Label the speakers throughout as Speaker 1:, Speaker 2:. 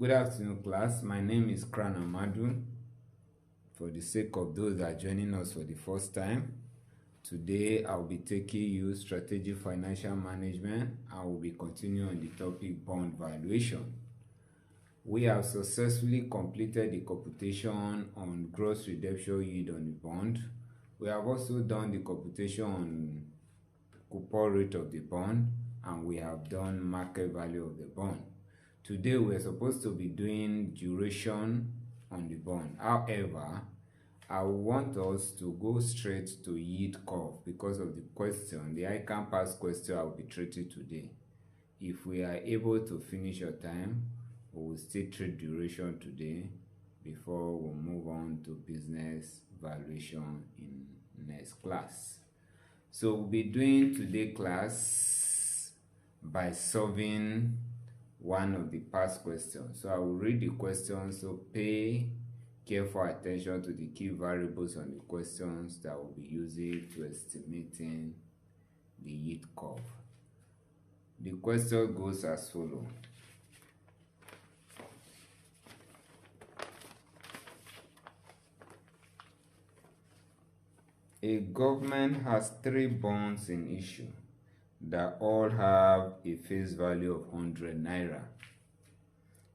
Speaker 1: Good afternoon, class. My name is Kran Amadu. For the sake of those that are joining us for the first time, today I'll be taking you strategic financial management. I will be continuing on the topic bond valuation. We have successfully completed the computation on gross redemption yield on the bond. We have also done the computation on coupon rate of the bond, and we have done market value of the bond. Today we're supposed to be doing duration on the bond. However, I want us to go straight to yield curve because of the question, the ICAN pass question I will be treating today. If we are able to finish your time, we will still treat duration today before we move on to business valuation in next class. So we'll be doing today class by solving one of the past questions. So I will read the question, so pay careful attention to the key variables on the questions that we'll be using to estimating the yield curve. The question goes as follows. A government has 3 bonds in issue that all have a face value of 100 naira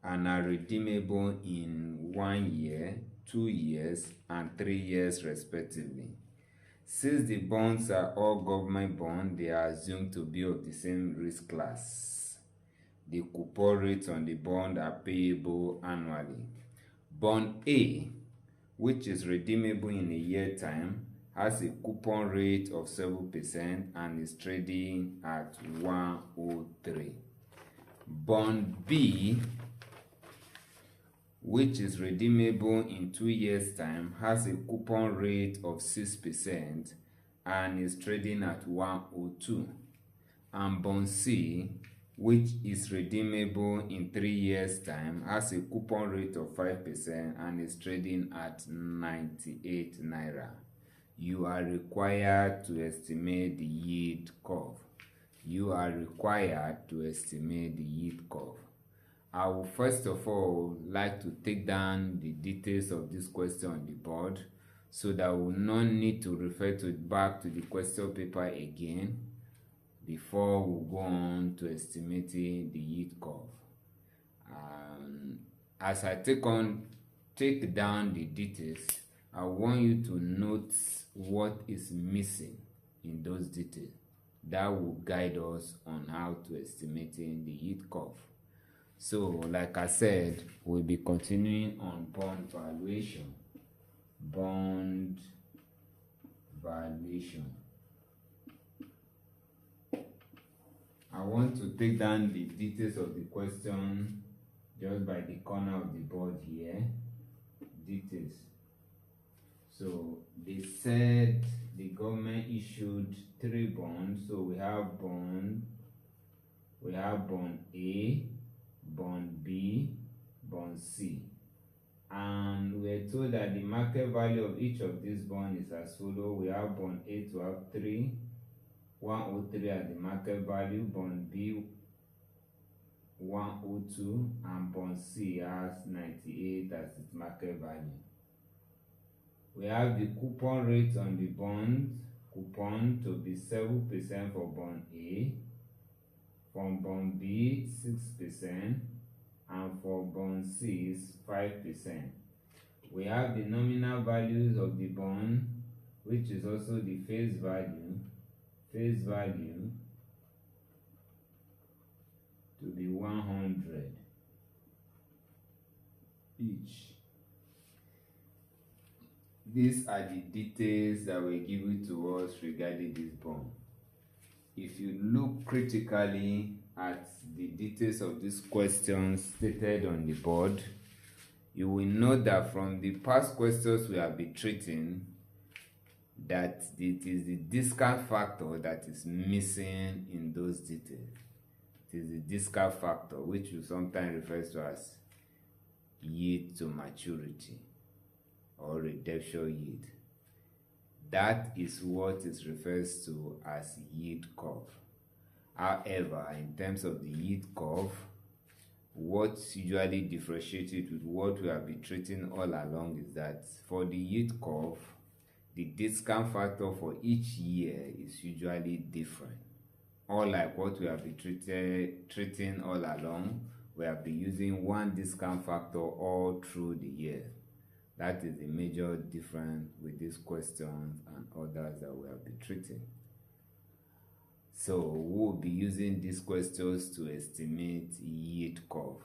Speaker 1: and are redeemable in 1 year, 2 years, and 3 years respectively. Since the bonds are all government bonds, they are assumed to be of the same risk class. The coupon rates on the bond are payable annually. Bond A, which is redeemable in a year time, has a coupon rate of 7% and is trading at 103. Bond B, which is redeemable in 2 years' time, has a coupon rate of 6% and is trading at 102. And Bond C, which is redeemable in 3 years' time, has a coupon rate of 5% and is trading at 98 naira. You are required to estimate the yield curve. You are required to estimate the yield curve. I will first of all like to take down the details of this question on the board so that we will not need to refer back to the question paper again before we go on to estimating the yield curve. As I take down the details, I want you to note what is missing in those details. That will guide us on how to estimating the yield curve. So, like I said, we'll be continuing on bond valuation. Bond valuation. I want to take down the details of the question just by the corner of the board here. Details. So they said the government issued 3 bonds. So we have bond A, bond B, bond C. And we're told that the market value of each of these bonds is as follows. We have bond A to have 103 at the market value, bond B 102, and bond C has 98 as its market value. We have the coupon rate on the bond coupon to be 7% for bond A, for bond B 6%, and for bond C is 5%. We have the nominal values of the bond, which is also the face value to be 100 each. These are the details that were given to us regarding this bond. If you look critically at the details of these questions stated on the board, you will note that from the past questions we have been treating, that it is the discount factor that is missing in those details. It is the discount factor, which we sometimes refer to as yield to maturity or redemption yield. That is what it refers to as yield curve. However, in terms of the yield curve, what usually differentiates it with what we have been treating all along is that for the yield curve, the discount factor for each year is usually different. Unlike what we have been treating all along, we have been using one discount factor all through the year. That is the major difference with these questions and others that we have been treating. So we'll be using these questions to estimate yield curve.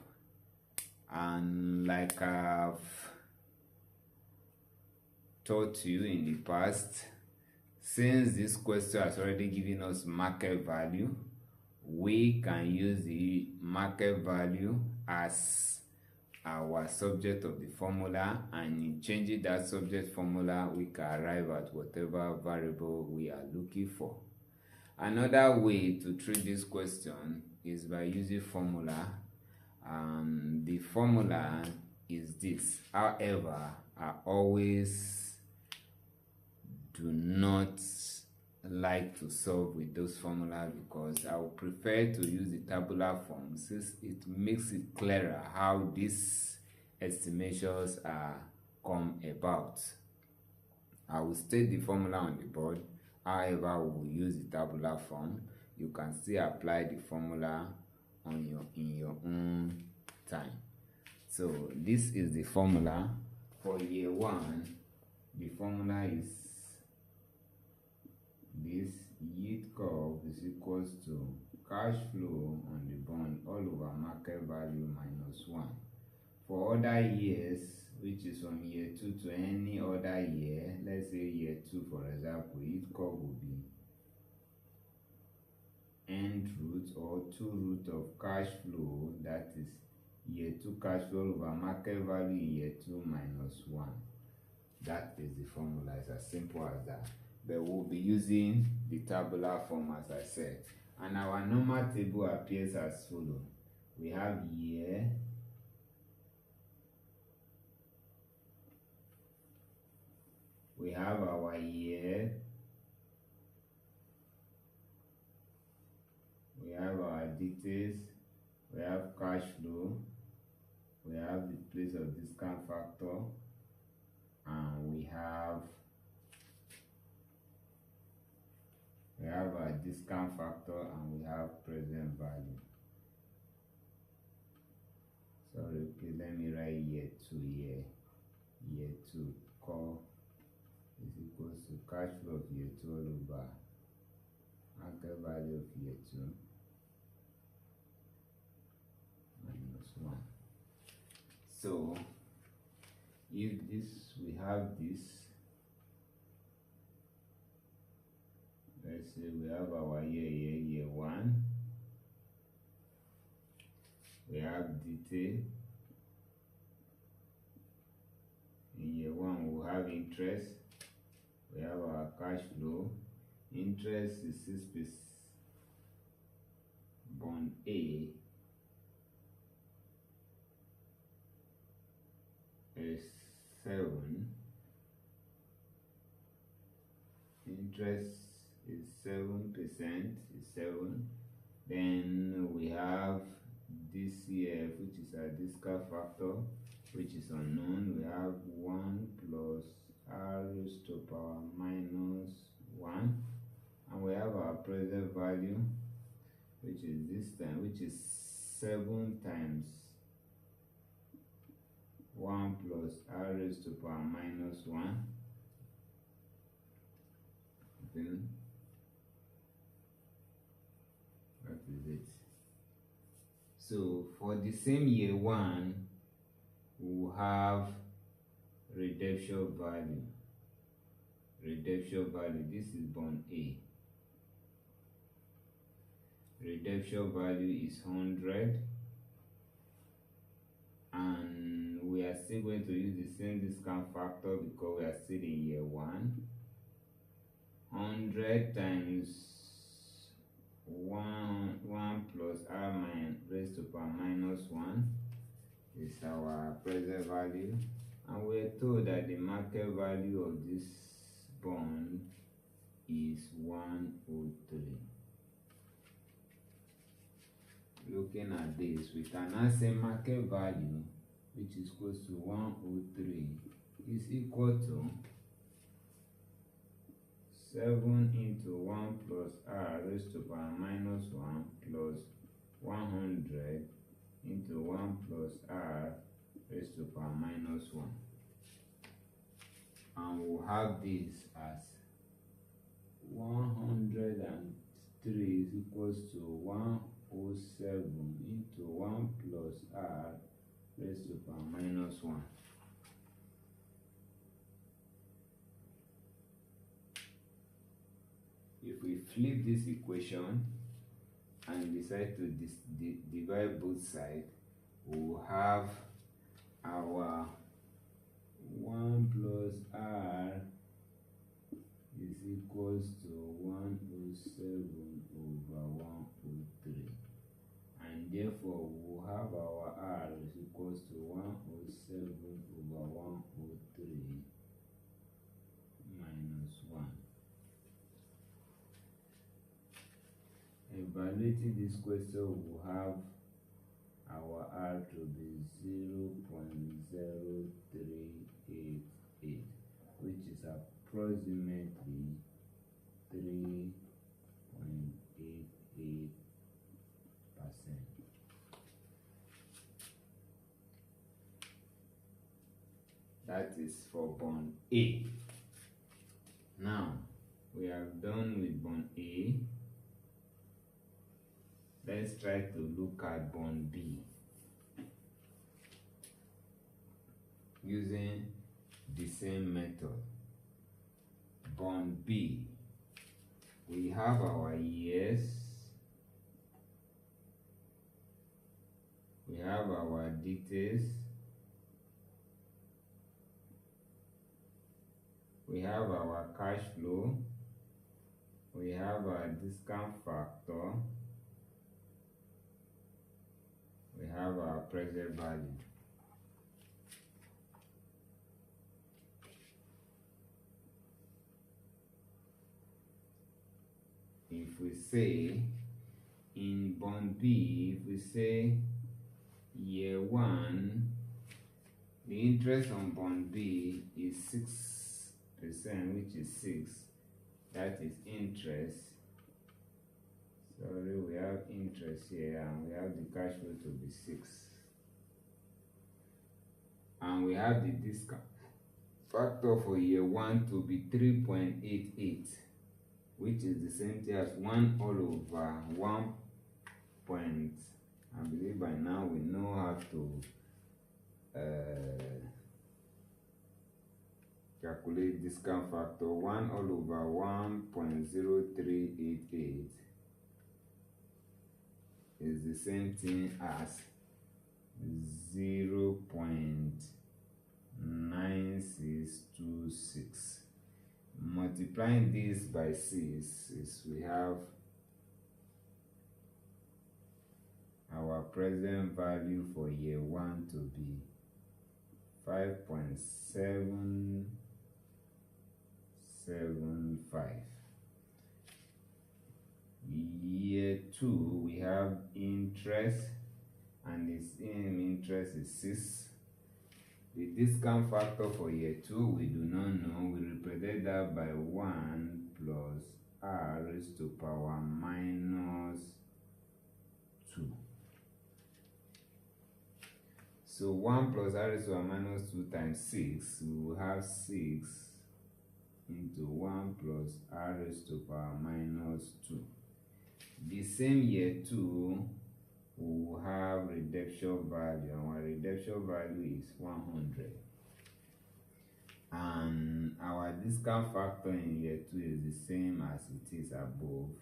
Speaker 1: And like I've taught you in the past, since this question has already given us market value, we can use the market value as our subject of the formula, and in changing that subject formula, we can arrive at whatever variable we are looking for. Another way to treat this question is by using formula, and the formula is this. However, I always do not like to solve with those formulas because I would prefer to use the tabular form, since it makes it clearer how these estimations are come about. I will state the formula on the board. However, we will use the tabular form. You can still apply the formula in your own time. So this is the formula for year one. The formula is this: yield curve is equals to cash flow on the bond all over market value minus 1. For other years, which is from year 2 to any other year, let's say year 2 for example, yield curve will be end root or 2 root of cash flow, that is year 2 cash flow over market value in year 2 minus 1. That is the formula. It's as simple as that. But we'll be using the tabular form, as I said. And our normal table appears as follows. We have year, we have our year, we have our details, we have cash flow, we have the place of discount factor, and we have our discount factor, and we have present value. Sorry, okay, let me write year 2 here. Year 2 call is equals to cash flow of year 2 all over market value of year 2 minus 1. So if we have this, let's say we have our year 1, we have detail. In year 1 we'll have interest, we have our cash flow. Interest is 6%, bond A is 7, interest is 7%, is 7. Then we have DCF, which is our discount factor, which is unknown. We have 1 plus r raised to power minus 1, and we have our present value, which is this time, which is 7 times 1 plus r raised to power minus 1. Then that is it. So for the same year 1, we'll have redemption value. Redemption value, this is bond A. Redemption value is 100, and we are still going to use the same discount factor because we are still in year 1. 100 times 1 plus r raised to power minus 1 is our present value, and we're told that the market value of this bond is 103. looking at this, we can now say market value, which is close to 103, is equal to 7 into 1 plus r raised to power minus 1 plus 100 into 1 plus r raised to power minus 1. And we'll have this as 103 is equals to 107 into 1 plus r raised to power minus 1. If we flip this equation and decide to divide both sides, we'll have our 1 plus r is equals to 107 over 103, and therefore we'll have our r is equals to 107 over 103 minus 1. Evaluating this question, we'll have our r to be 0.0388, which is approximately 3.88%. That is for bond A. Now, we have done with bond A. Let's try to look at bond B using the same method. Bond B, we have our years, we have our details, we have our cash flow, we have our discount factor, we have our present value. If we say in bond B, if we say year 1, the interest on bond B is 6%, which is 6. That is interest. Sorry, we have interest here, and we have the cash flow to be 6. And we have the discount factor for year 1 to be 3.88, which is the same thing as 1 all over 1 point. I believe by now we know how to calculate discount factor. 1 all over 1.0388 is the same thing as 0.9626. Multiplying this by 6 is we have our present value for year 1 to be 5.775. Year 2, we have interest, and its interest is 6. The discount factor for year 2 we do not know. We represent that by 1 plus r raised to power minus 2. So 1 plus r raised to power minus 2 times 6, we will have 6 into 1 plus r raised to power minus 2. The same year 2, we will have redemption value, and our redemption value is 100. And our discount factor in year 2 is the same as it is above.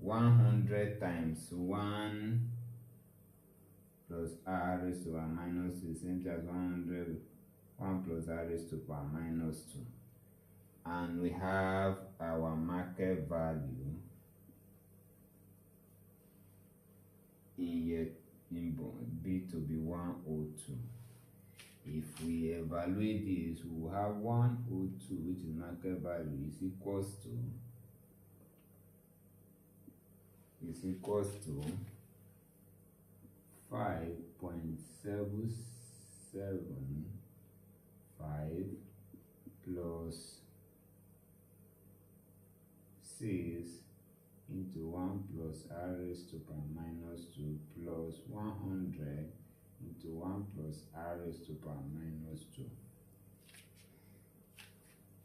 Speaker 1: 100 times 1 plus r raised to power minus 2 is the same as 100, 1 plus r raised to power minus 2. And we have our market value in bond B to be 102. If we evaluate this, we will have 102, which is market value, is equals to 5.775 plus 6 into 1 plus r raised to power minus 2 plus 100 into 1 plus r raised to power minus 2.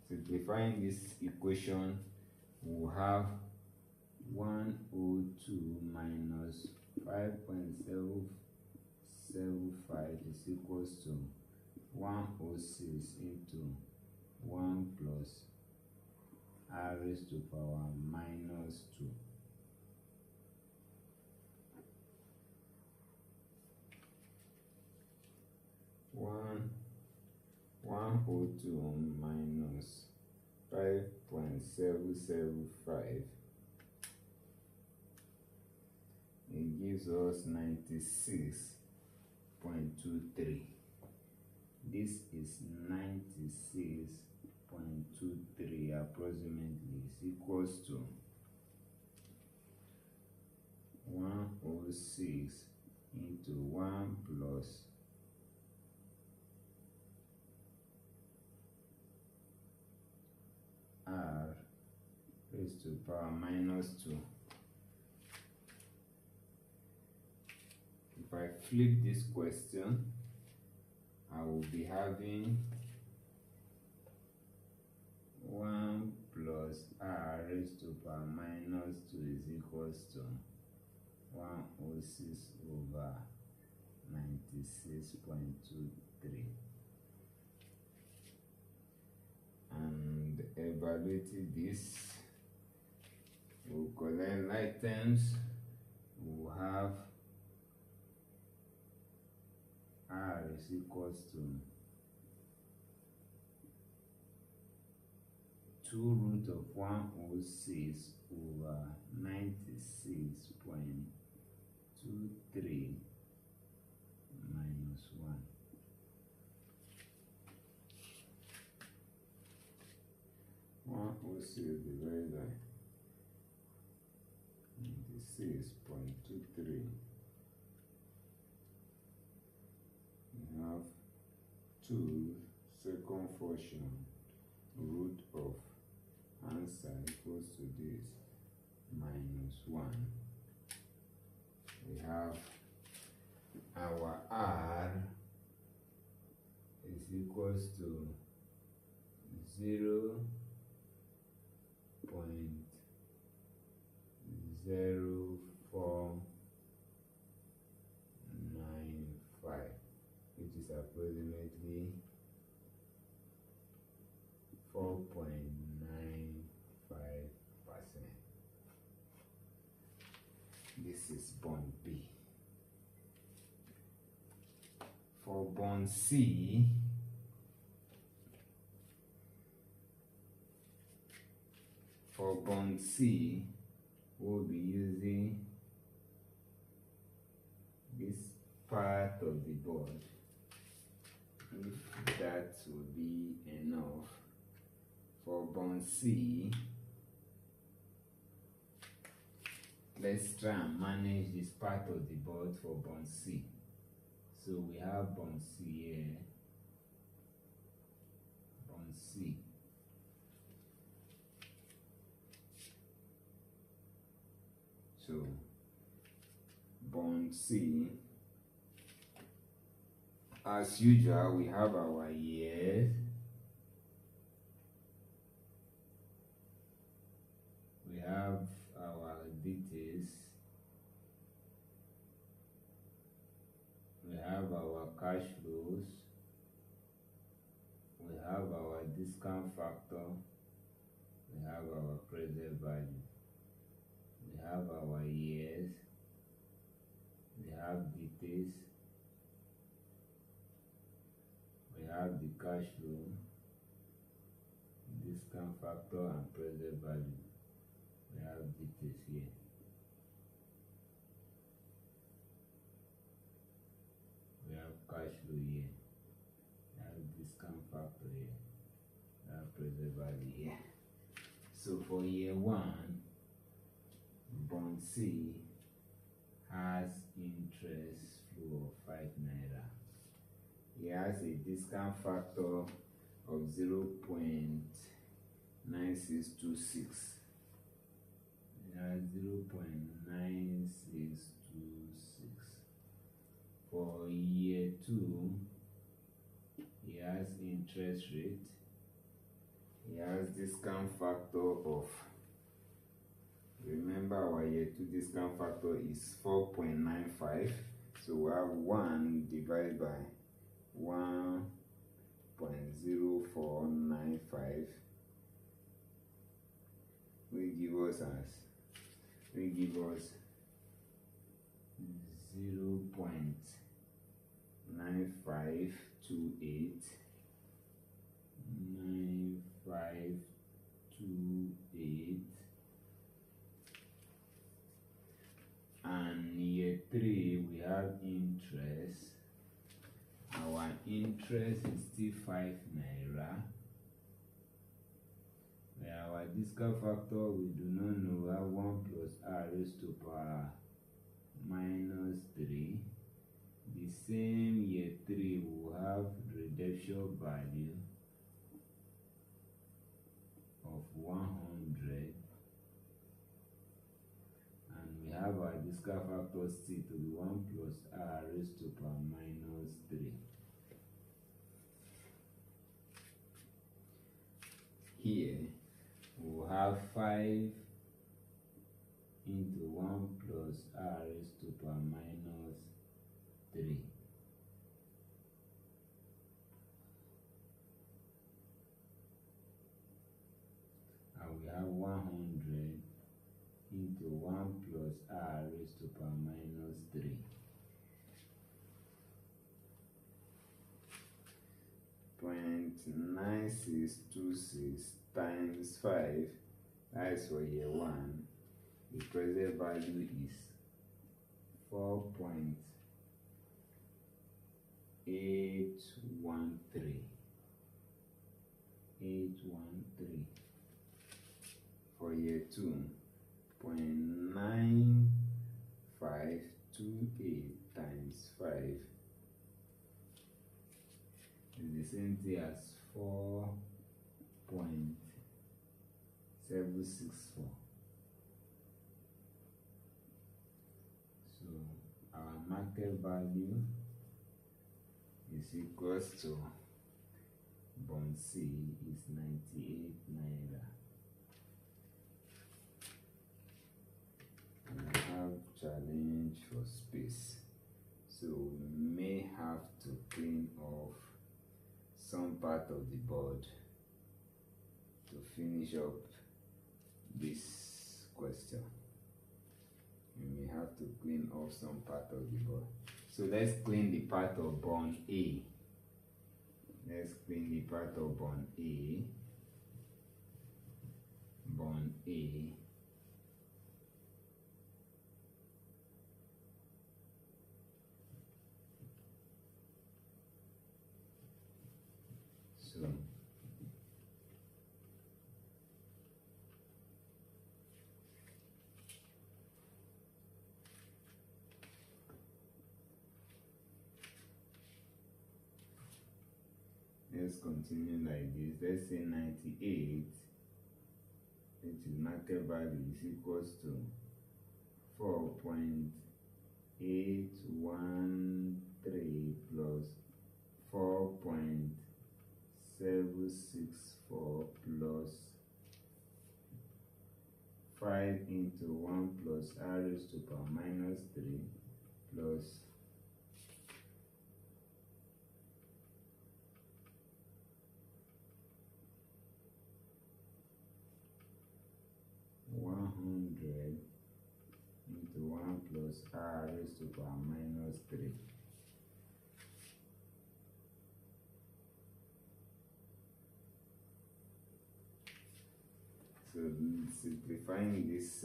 Speaker 1: Simplifying this equation, we'll have 102 minus 5.775 is equals to 106 into 1 plus r raised to power minus 2. One 102 minus 5.775, it gives us 96.23. This is 96.23 approximately is equals to 106 into 1 plus r raised to power minus 2. If I flip this question, I will be having 1 plus r raised to power minus 2 is equals to 106 over 96.23. And evaluating this, we'll collect items, we'll have r is equals to 2 root of 106 over 96.23 minus 1. We'll see divided by 96.23. We have 2 second portion root of answer equals to this minus 1. We have our r is equals to 0.0495, which is approximately 4.95%. This is bond B. For bond C, we'll be using this part of the board, if that will be enough. For bond C, let's try and manage this part of the board for bond C. So we have bond C here, bond C. So bond C, as usual, we have our years, we have our details, we have our cash flows, we have our discount factor, we have our present value, we have our years, we have details, we have the cash flow, discount factor, and present value. We have details here. We have cash flow here. We have discount factor here. We have present value here. So for year 1, bond C has interest 5 naira. It has a discount factor of 0.9626. It has 0.9626. For year 2, it has interest rate. It has discount factor of, remember our year 2 discount factor is 4.95. So we have 1 divided by 1.0495. We give us 0.9528. And year 3 we have interest. Our interest is still 5 naira. Our discount factor we do not know. We have 1 plus r raised to power minus 3. The same year 3 will have redemption value of 100, and we have our discount factor still to be 1 plus r raised to power minus 3. Here we will have 5 into 1 plus r raised to power minus 3. And we have 100 into 1 plus r raised to power minus 3. .9626 times 5, that is for year 1. The present value is 4.813. For year 2, 0.9528 times 5 is the same thing as 4.764. So our market value is equals to bond C is 98 naira. And I have challenge for space, so we may have to clean off some part of the board to finish up this question. We may have to clean off some part of the board. So let's clean the part of bond A. Let's clean the part of bond A. Bond A. So let's continue like this. Let's say 98, which is market value, is equals to 4.813 plus 4.764 plus 5 into 1 plus r raised to power minus 3 plus 100 into 1 plus r raised to power minus 3. So simplifying this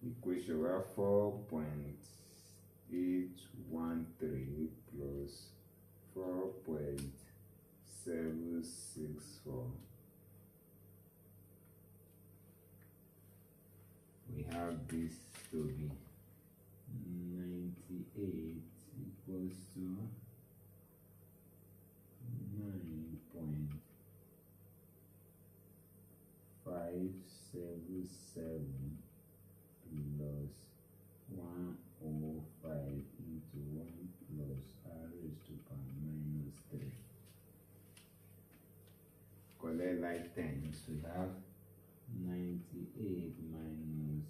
Speaker 1: equation, we have 4.813 plus 4.764. We have this to be 98 equals to 9.577 plus 105 into 1 plus r raised to power minus 3. Collect like terms, we have 98 minus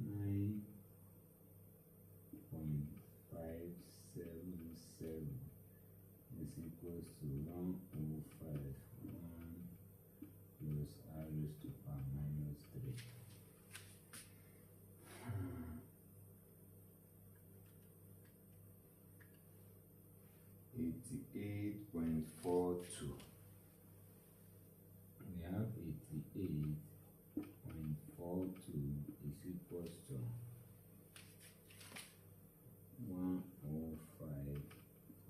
Speaker 1: 9.577 is equals to 105 plus r raised to power minus 3. 88.42. We have 88.42 is equals to 105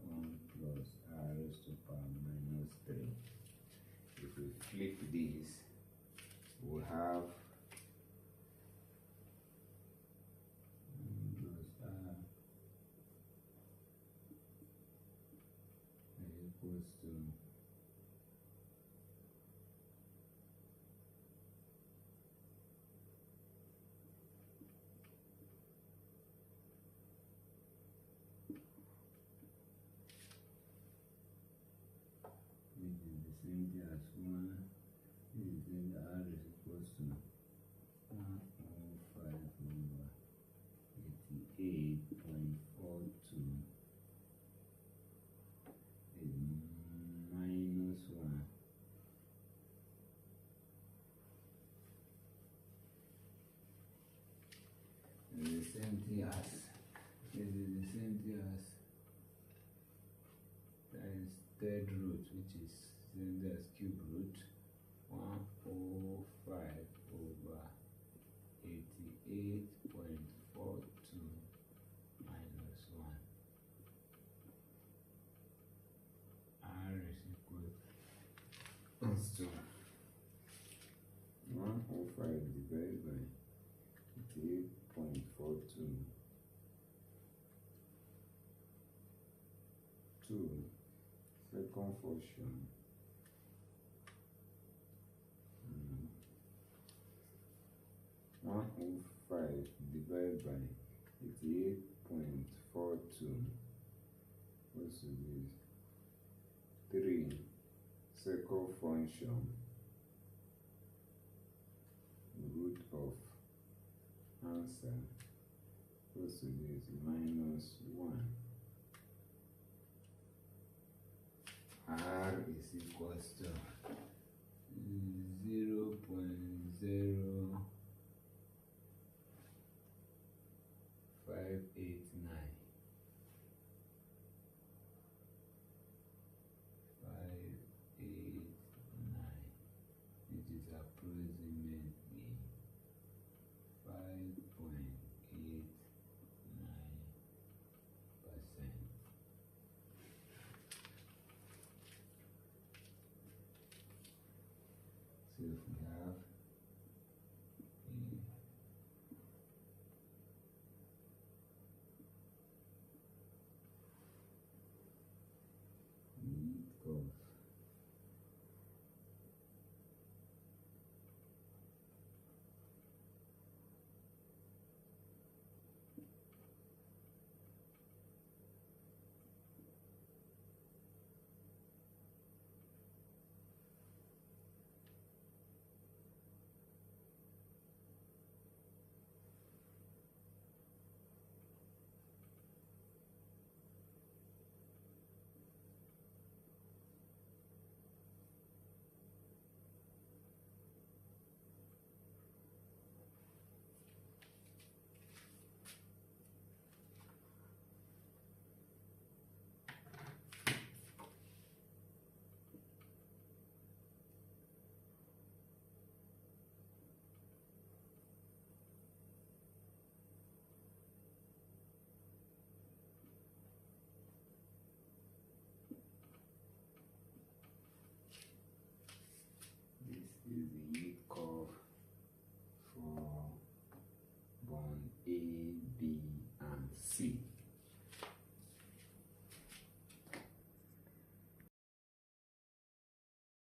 Speaker 1: 1 plus r raised to power minus 3. If we flip this, we have plus r equals to 88.42 minus 1. This is the same thing as times third root, which is same thing as cube root 105 over 88.42 minus 1. R is equal to 105 divided by 88.42 2 second portion 105 divided by 88.42 what's this 3 second function root of answer what's this minus 1. R is equals to 0.0589 which is approximately 5.89%. So if we have